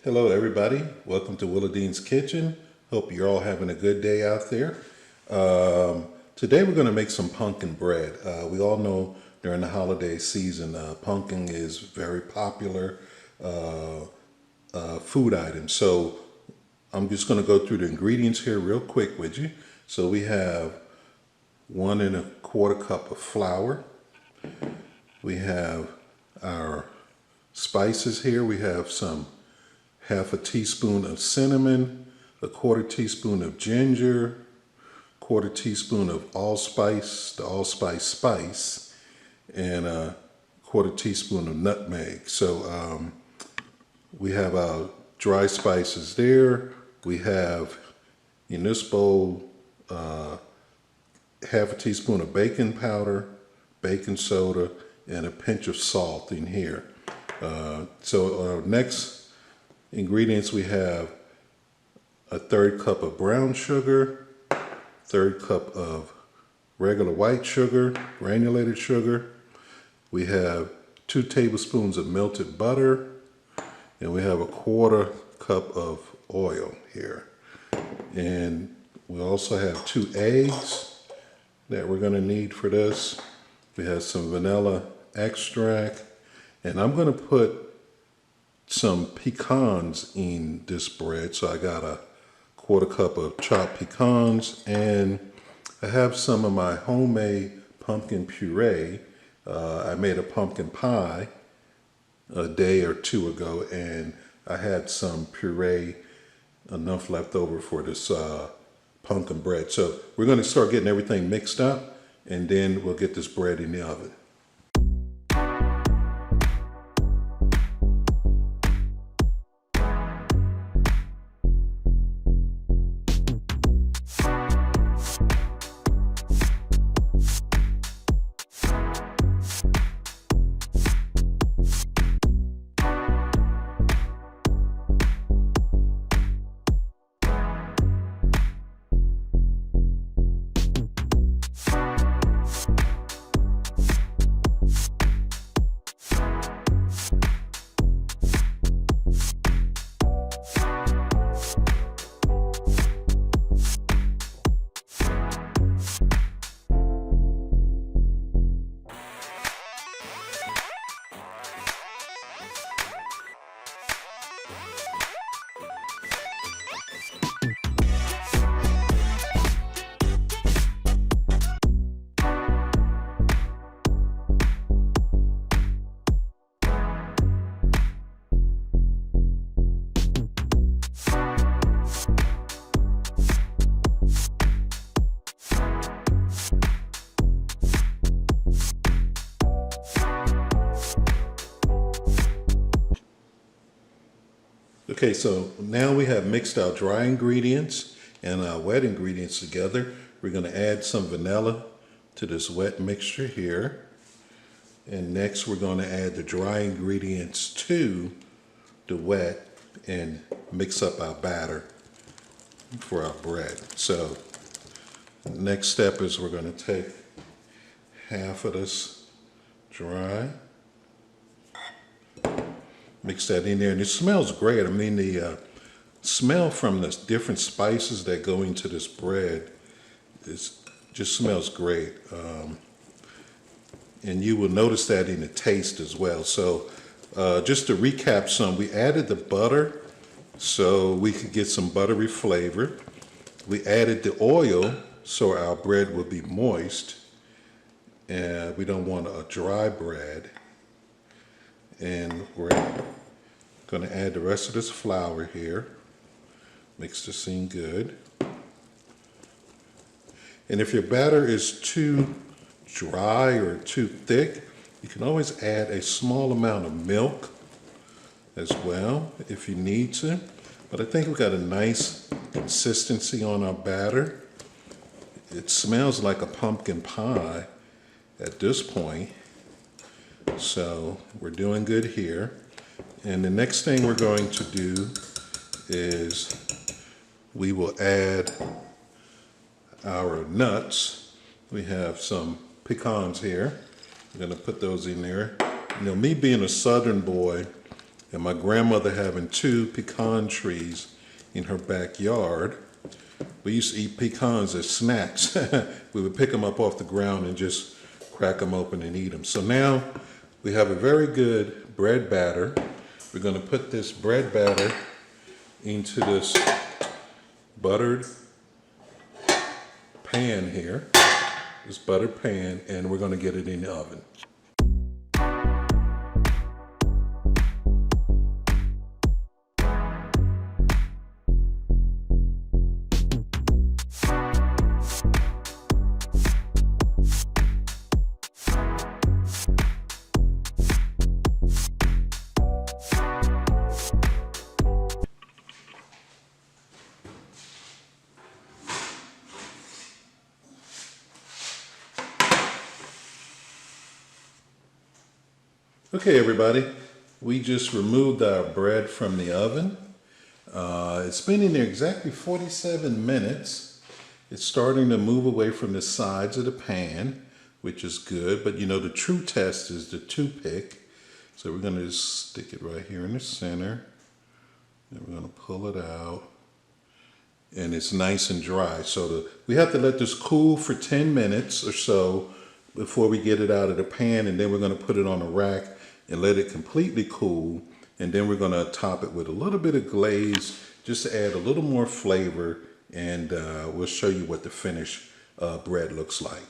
Hello everybody, welcome to Dean's Kitchen. Hope you're all having a good day out there. Today we're going to make some pumpkin bread. We all know during the holiday season pumpkin is very popular food item. So I'm just going to go through the ingredients here real quick with you. So we have 1¼ cup of flour. We have our spices here. We have some half a teaspoon of cinnamon, 1/4 teaspoon of ginger, 1/4 teaspoon of allspice, the allspice spice, and 1/4 teaspoon of nutmeg. So we have our dry spices there. We have in this bowl half a teaspoon of baking powder, baking soda, and a pinch of salt in here. Next ingredients, we have 1/3 cup of brown sugar, 1/3 cup of regular white sugar, granulated sugar. We have 2 tablespoons of melted butter, and we have 1/4 cup of oil here. And we also have 2 eggs that we're going to need for this. We have some vanilla extract, and I'm going to put some pecans in this bread. So I got 1/4 cup of chopped pecans, and I have some of my homemade pumpkin puree. I made a pumpkin pie a day or 2 ago, and I had some puree enough left over for this pumpkin bread. So we're going to start getting everything mixed up, and then we'll get this bread in the oven. Okay, so now we have mixed our dry ingredients and our wet ingredients together. We're going to add some vanilla to this wet mixture here. And next we're going to add the dry ingredients to the wet and mix up our batter for our bread. So next step is we're going to take half of this dry, mix that in there, and it smells great. I mean, the smell from the different spices that go into this bread just smells great. And you will notice that in the taste as well. So just to recap some, we added the butter so we could get some buttery flavor. We added the oil so our bread will be moist, and we don't want a dry bread. And we're going to add the rest of this flour here. Mix this in good. And if your batter is too dry or too thick, you can always add a small amount of milk as well if you need to. But I think we've got a nice consistency on our batter. It smells like a pumpkin pie at this point. So we're doing good here. And the next thing we're going to do is we will add our nuts. We have some pecans here. I'm going to put those in there. You know, me being a southern boy, and my grandmother having 2 pecan trees in her backyard. We used to eat pecans as snacks. We would pick them up off the ground and just crack them open and eat them. So now we have a very good bread batter. We're going to put this bread batter into this buttered pan here, this buttered pan, and we're going to get it in the oven. Okay, everybody, we just removed our bread from the oven. It's been in there exactly 47 minutes. It's starting to move away from the sides of the pan, which is good, but you know the true test is the toothpick. So we're going to just stick it right here in the center, and we're going to pull it out, and it's nice and dry. So we have to let this cool for 10 minutes or so before we get it out of the pan, and then we're going to put it on a rack and let it completely cool, and then we're going to top it with a little bit of glaze just to add a little more flavor, and we'll show you what the finished bread looks like.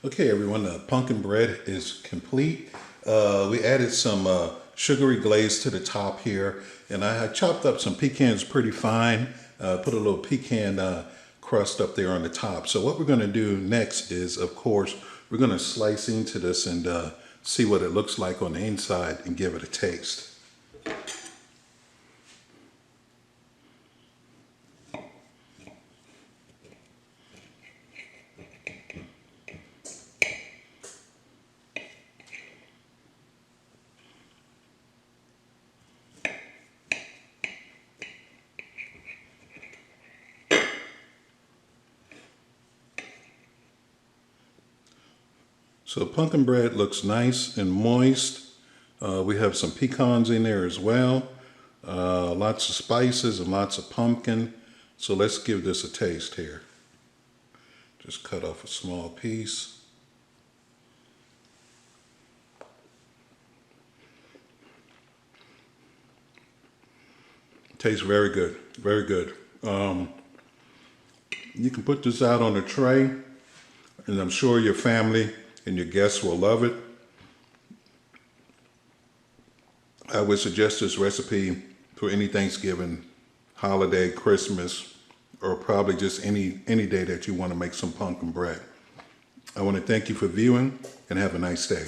Okay, everyone, the pumpkin bread is complete. We added some sugary glaze to the top here, and I chopped up some pecans pretty fine, put a little pecan crust up there on the top. So what we're going to do next is, of course, we're going to slice into this and see what it looks like on the inside and give it a taste. So pumpkin bread looks nice and moist. We have some pecans in there as well. Lots of spices and lots of pumpkin. So let's give this a taste here. Just cut off a small piece. Tastes very good, very good. You can put this out on a tray, and I'm sure your family and your guests will love it. I would suggest this recipe for any Thanksgiving, holiday, Christmas, or probably just any day that you want to make some pumpkin bread. I want to thank you for viewing, and have a nice day.